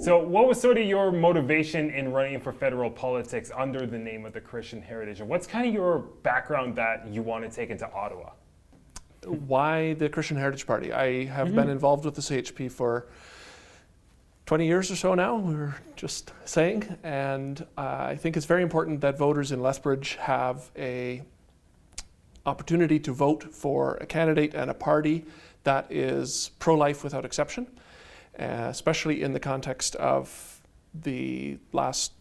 So what was sort of your motivation in running for federal politics under the name of the Christian Heritage? And what's kind of your background that you want to take into Ottawa? Why the Christian Heritage Party? I have been involved with the CHP for 20 years or so now, we were just saying, and I think it's very important that voters in Lethbridge have a opportunity to vote for a candidate and a party that is pro-life without exception, especially in the context of the last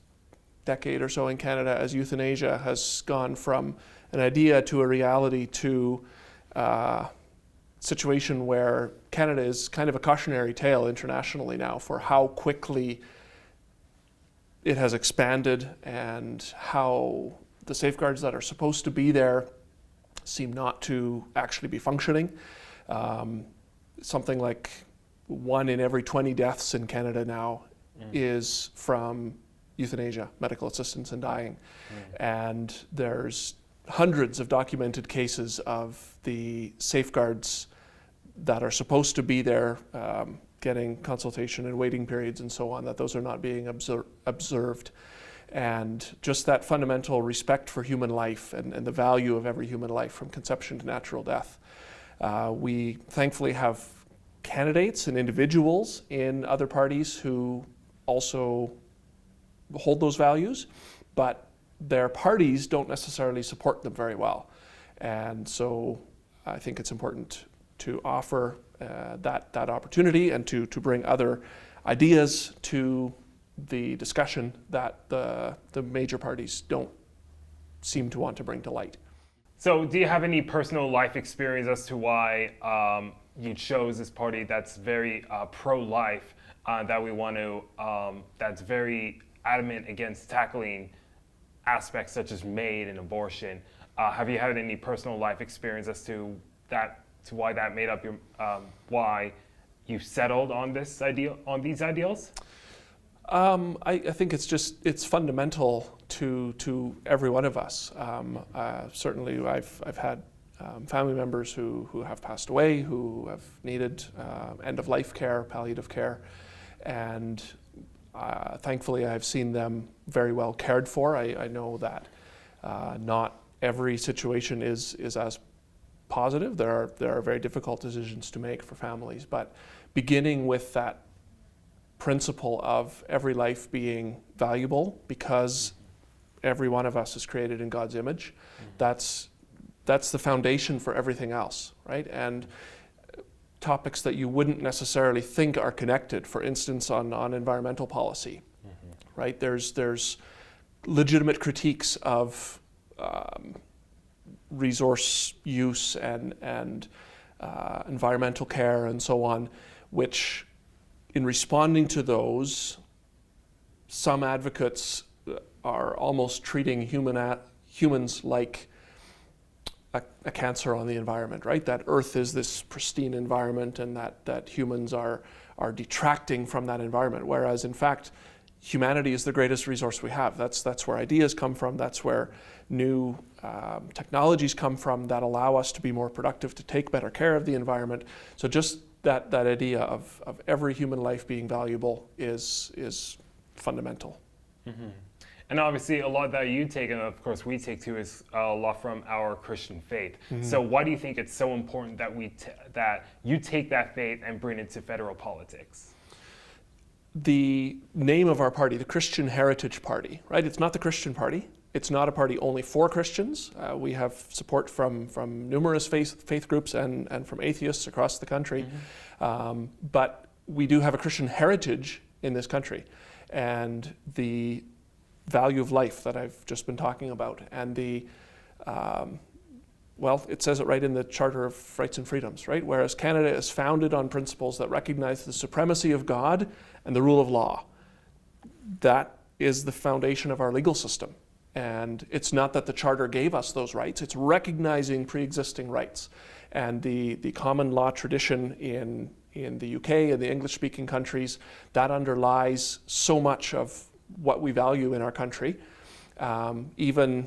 decade or so in Canada, as euthanasia has gone from an idea to a reality to a situation where Canada is kind of a cautionary tale internationally now for how quickly it has expanded and how the safeguards that are supposed to be there seem not to actually be functioning. Something like 1 in every 20 deaths in Canada now is from euthanasia, medical assistance in dying. And there's hundreds of documented cases of the safeguards that are supposed to be there, getting consultation and waiting periods and so on, that those are not being observed. And just that fundamental respect for human life and the value of every human life from conception to natural death. We thankfully have candidates and individuals in other parties who also hold those values, but their parties don't necessarily support them very well. And so I think it's important to offer that opportunity and to bring other ideas to the discussion that the major parties don't seem to want to bring to light. So do you have any personal life experience as to why you chose this party that's very pro-life, that we want to, that's very adamant against tackling aspects such as MAID and abortion? Have you had any personal life experience as to that, to why that made up your, why you settled on this ideal, on these ideals? I think it's fundamental to every one of us. Certainly I've had family members who have passed away, who have needed end-of-life care, palliative care, and thankfully I've seen them very well cared for. I know that not every situation is as positive. There are very difficult decisions to make for families, but beginning with that principle of every life being valuable because every one of us is created in God's image, that's the foundation for everything else, right? And topics that you wouldn't necessarily think are connected, for instance, on environmental policy, right? There's legitimate critiques of resource use and environmental care and so on, which in responding to those, some advocates are almost treating humans like a cancer on the environment, right? That Earth is this pristine environment and that humans are detracting from that environment, whereas in fact, humanity is the greatest resource we have. That's where ideas come from, that's where new technologies come from that allow us to be more productive, to take better care of the environment. So just that idea of every human life being valuable is fundamental. And obviously a lot that you take, and of course we take too, is a lot from our Christian faith. So why do you think it's so important that that you take that faith and bring it to federal politics? The name of our party, the Christian Heritage Party, right? It's not the Christian Party. It's not a party only for Christians. We have support from numerous faith groups and from atheists across the country. But we do have a Christian heritage in this country. And the value of life that I've just been talking about, and the, well, it says it right in the Charter of Rights and Freedoms, right? Whereas Canada is founded on principles that recognize the supremacy of God and the rule of law. That is the foundation of our legal system. And it's not that the Charter gave us those rights, it's recognizing pre-existing rights. And the common law tradition in the UK and the English-speaking countries, that underlies so much of what we value in our country. Even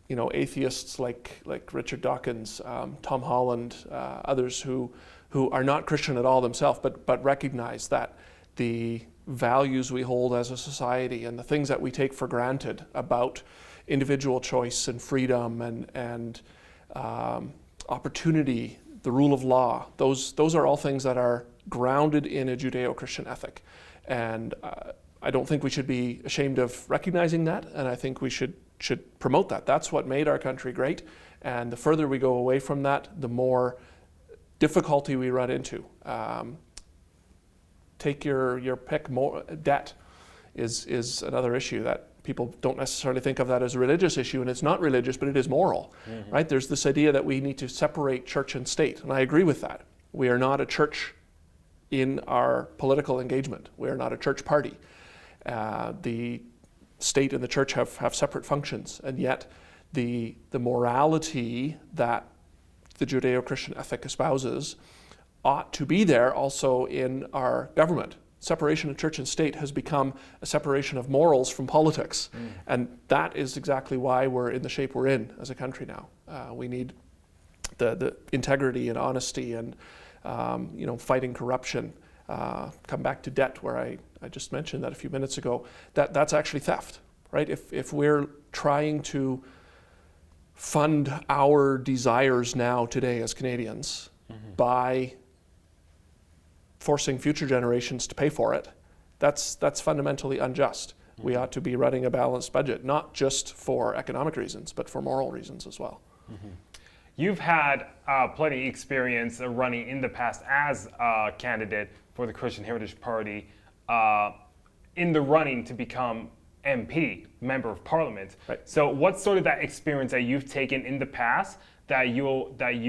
atheists like Richard Dawkins, Tom Holland, others who are not Christian at all themselves, but recognize that the values we hold as a society and the things that we take for granted about individual choice and freedom and opportunity, the rule of law, those are all things that are grounded in a Judeo-Christian ethic. And I don't think we should be ashamed of recognizing that, and I think we should promote that. That's what made our country great, and the further we go away from that, the more difficulty we run into. Take your pick. More debt is another issue that people don't necessarily think of that as a religious issue, and it's not religious, but it is moral, right? There's this idea that we need to separate church and state, and I agree with that. We are not a church in our political engagement. We are not a church party. The state and the church have separate functions, and yet the morality that the Judeo-Christian ethic espouses ought to be there also in our government. Separation of church and state has become a separation of morals from politics, and that is exactly why we're in the shape we're in as a country now. We need the integrity and honesty and fighting corruption. Come back to debt, where I just mentioned that a few minutes ago. That's actually theft, right? If we're trying to fund our desires now today as Canadians by forcing future generations to pay for it, that's fundamentally unjust. We ought to be running a balanced budget, not just for economic reasons, but for moral reasons as well. You've had plenty of experience running in the past as a candidate for the Christian Heritage Party in the running to become MP, Member of Parliament. Right. So what's sort of that experience that you've taken in the past that you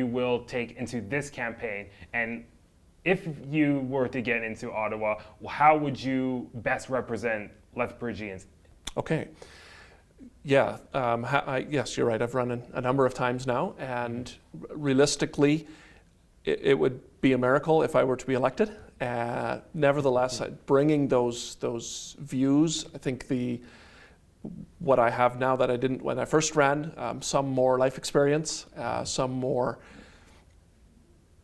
will take into this campaign? And if you were to get into Ottawa, how would you best represent Lethbridgians? Okay. Yeah, yes, you're right. I've run a number of times now, and realistically, it would be a miracle if I were to be elected. Nevertheless, bringing those views, I think what I have now that I didn't when I first ran, some more life experience, some more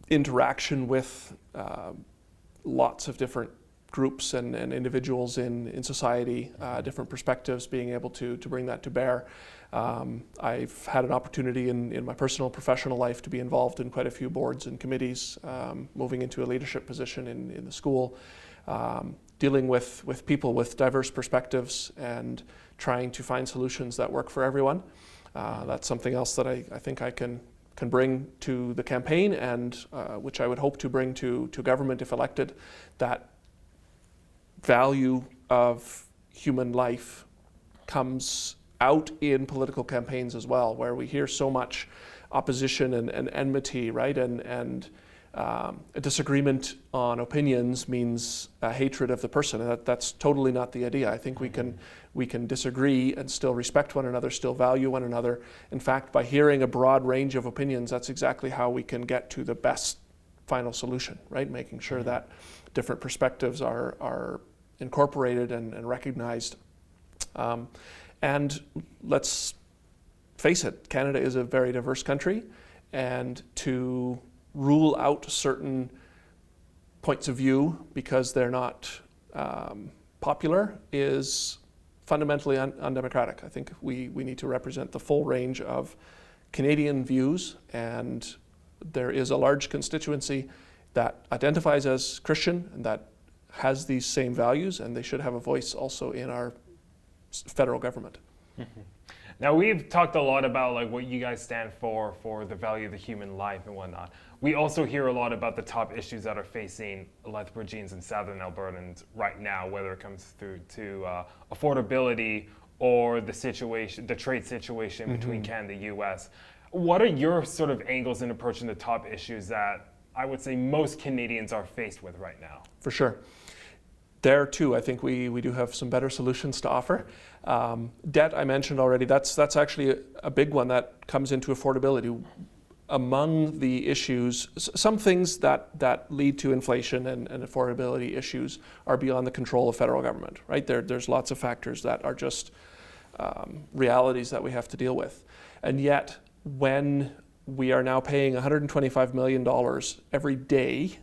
interaction with lots of different groups and individuals in society, different perspectives, being able to bring that to bear. I've had an opportunity in my personal professional life to be involved in quite a few boards and committees, moving into a leadership position in the school, dealing with people with diverse perspectives and trying to find solutions that work for everyone. That's something else that I think I can bring to the campaign, and which I would hope to bring to government if elected. That value of human life comes out in political campaigns as well, where we hear so much opposition and enmity, right? And a disagreement on opinions means a hatred of the person, and that's totally not the idea. I think we can disagree and still respect one another, still value one another. In fact, by hearing a broad range of opinions, that's exactly how we can get to the best final solution, right? Making sure that different perspectives are incorporated and recognized. And let's face it, Canada is a very diverse country, and to rule out certain points of view because they're not popular is fundamentally undemocratic. I think we need to represent the full range of Canadian views, and there is a large constituency that identifies as Christian and that has these same values, and they should have a voice also in our federal government. Now, we've talked a lot about what you guys stand for the value of the human life and whatnot. We also hear a lot about the top issues that are facing Lethbridgians and Southern Albertans right now, whether it comes through to affordability or the trade situation between Canada and the U.S. What are your sort of angles in approaching the top issues that I would say most Canadians are faced with right now? For sure. There too, I think we do have some better solutions to offer. Debt, I mentioned already, that's actually a big one that comes into affordability. Among the issues, some things that lead to inflation and affordability issues are beyond the control of federal government, right? There's lots of factors that are just realities that we have to deal with. And yet, when we are now paying $125 million every day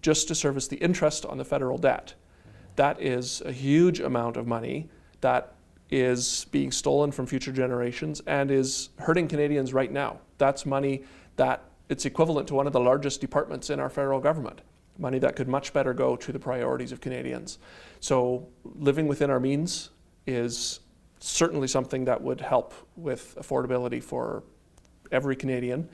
just to service the interest on the federal debt, that is a huge amount of money that is being stolen from future generations and is hurting Canadians right now. That's money that it's equivalent to one of the largest departments in our federal government, money that could much better go to the priorities of Canadians. So living within our means is certainly something that would help with affordability for every Canadian.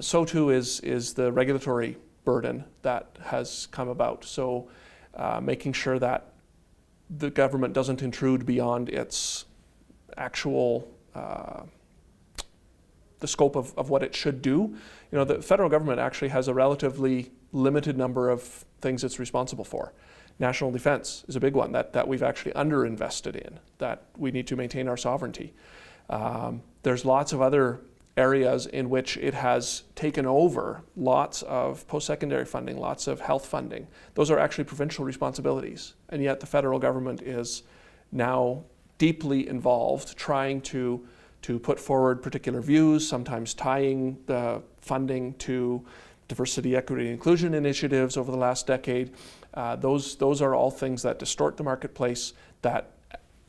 So too is the regulatory burden that has come about. So making sure that the government doesn't intrude beyond its actual, the scope of what it should do. You know, the federal government actually has a relatively limited number of things it's responsible for. National defense is a big one that we've actually underinvested in, that we need to maintain our sovereignty. There's lots of other areas in which it has taken over lots of post-secondary funding, lots of health funding. Those are actually provincial responsibilities, and yet the federal government is now deeply involved trying to put forward particular views, sometimes tying the funding to diversity, equity, and inclusion initiatives over the last decade. Those are all things that distort the marketplace, that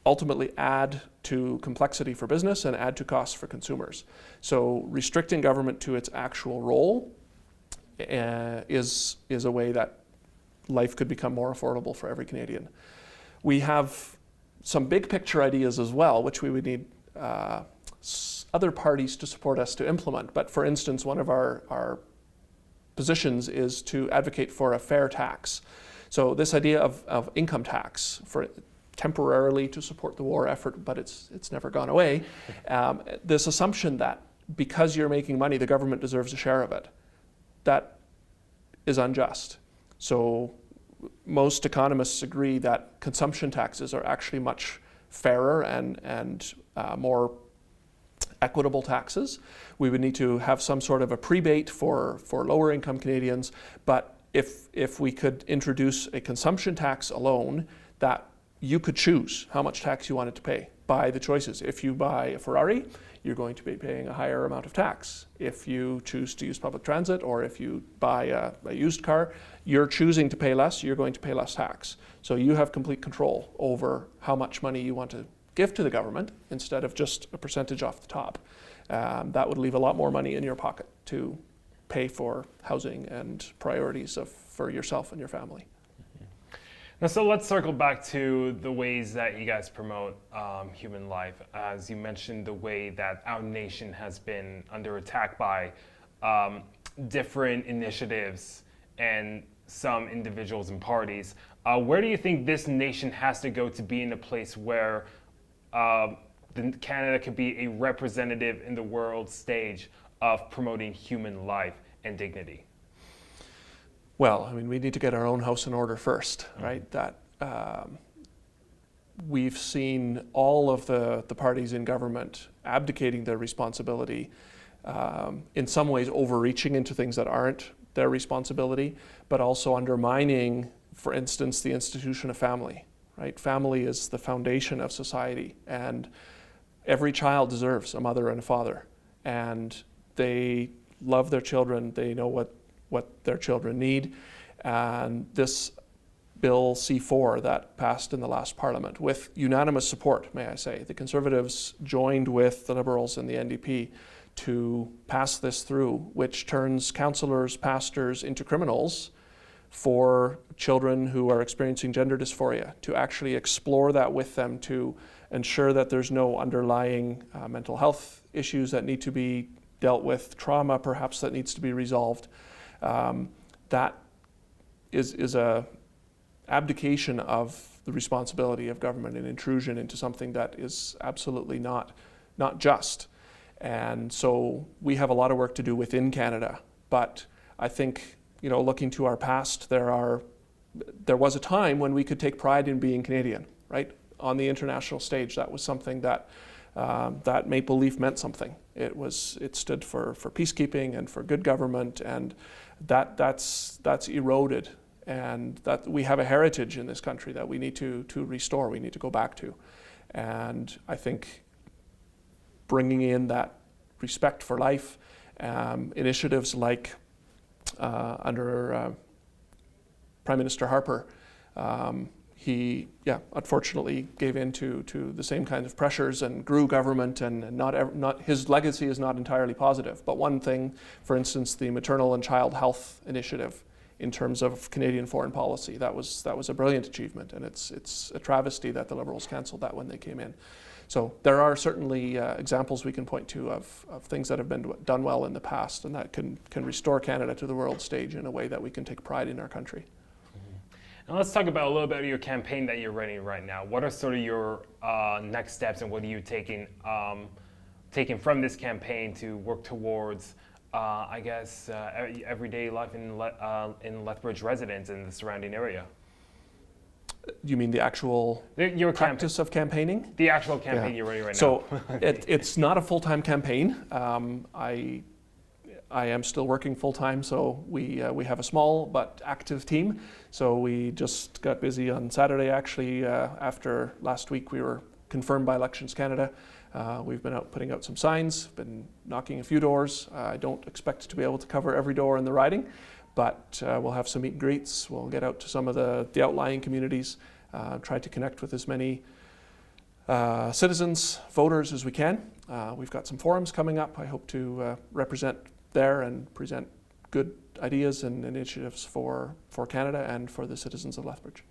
ultimately add to complexity for business and add to costs for consumers. So restricting government to its actual role is a way that life could become more affordable for every Canadian. We have some big picture ideas as well, which we would need other parties to support us to implement. But for instance, one of our positions is to advocate for a fair tax. So this idea of income tax for temporarily to support the war effort, but it's never gone away. This assumption that because you're making money, the government deserves a share of it, that is unjust. So most economists agree that consumption taxes are actually much fairer and more equitable taxes. We would need to have some sort of a prebate for lower income Canadians, but if we could introduce a consumption tax alone, that you could choose how much tax you wanted to pay by the choices. If you buy a Ferrari, you're going to be paying a higher amount of tax. If you choose to use public transit, or if you buy a used car, you're choosing to pay less, you're going to pay less tax. So you have complete control over how much money you want to give to the government instead of just a percentage off the top. That would leave a lot more money in your pocket to pay for housing and priorities for yourself and your family. Now, so let's circle back to the ways that you guys promote human life. As you mentioned, the way that our nation has been under attack by different initiatives and some individuals and parties. Where do you think this nation has to go to be in a place where Canada could be a representative in the world stage of promoting human life and dignity? Well, I mean, we need to get our own house in order first, right? That we've seen all of the parties in government abdicating their responsibility, in some ways overreaching into things that aren't their responsibility, but also undermining, for instance, the institution of family, right? Family is the foundation of society, and every child deserves a mother and a father, and they love their children, they know what their children need. And this Bill C4 that passed in the last Parliament with unanimous support, may I say. The Conservatives joined with the Liberals and the NDP to pass this through, which turns counsellors, pastors into criminals for children who are experiencing gender dysphoria, to actually explore that with them, to ensure that there's no underlying mental health issues that need to be dealt with, trauma perhaps that needs to be resolved. That is a abdication of the responsibility of government and intrusion into something that is absolutely not just. And so we have a lot of work to do within Canada. But I think, you know, looking to our past, there was a time when we could take pride in being Canadian, right? On the international stage, that was something that that maple leaf meant something. It stood for peacekeeping and for good government, and that's eroded, and that we have a heritage in this country that we need to restore. We need to go back to, and I think bringing in that respect for life, initiatives like under Prime Minister Harper, he, unfortunately gave in to the same kinds of pressures and grew government, and not his legacy is not entirely positive. But one thing, for instance, the maternal and child health initiative in terms of Canadian foreign policy, that was a brilliant achievement, and it's a travesty that the Liberals cancelled that when they came in. So there are certainly examples we can point to of things that have been done well in the past, and that can restore Canada to the world stage in a way that we can take pride in our country. Now let's talk about a little bit of your campaign that you're running right now. What are sort of your next steps, and what are you taking from this campaign to work towards, everyday life in Lethbridge residents in the surrounding area? You mean the actual practice of campaigning? The actual campaign you're running right now. So it's not a full-time campaign. I am still working full-time, so we have a small but active team. So we just got busy on Saturday, actually. After last week, we were confirmed by Elections Canada. We've been out putting out some signs, been knocking a few doors. I don't expect to be able to cover every door in the riding, but we'll have some meet and greets. We'll get out to some of the outlying communities, try to connect with as many citizens, voters as we can. We've got some forums coming up. I hope to represent there and present good ideas and initiatives for Canada and for the citizens of Lethbridge.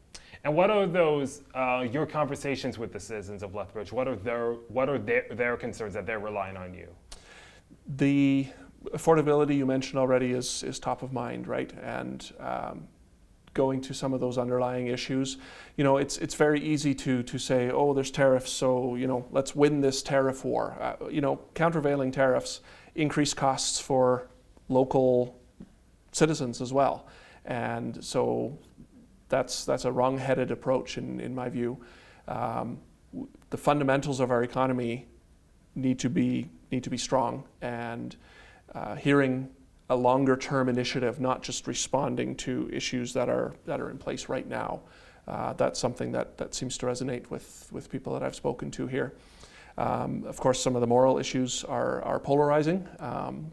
And what are those your conversations with the citizens of Lethbridge? What are their concerns that they're relying on you? The affordability you mentioned already is top of mind, right? And going to some of those underlying issues, it's very easy to say, oh, there's tariffs, so let's win this tariff war. Countervailing tariffs increase costs for local citizens as well, and so that's a wrong-headed approach in my view. The fundamentals of our economy need to be strong, and hearing a longer-term initiative, not just responding to issues that are in place right now. That's something that seems to resonate with people that I've spoken to here. Of course, some of the moral issues are polarizing.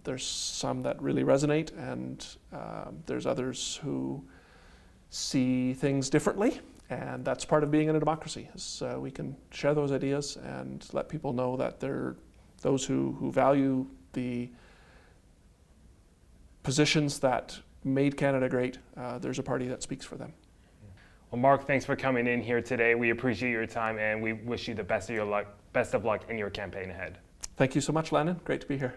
There's some that really resonate, and there's others who see things differently, and that's part of being in a democracy. So we can share those ideas and let people know that there are those who value the positions that made Canada great. There's a party that speaks for them. Well, Marc, thanks for coming in here today. We appreciate your time, and we wish you the best of luck in your campaign ahead. Thank you so much, Landon. Great to be here.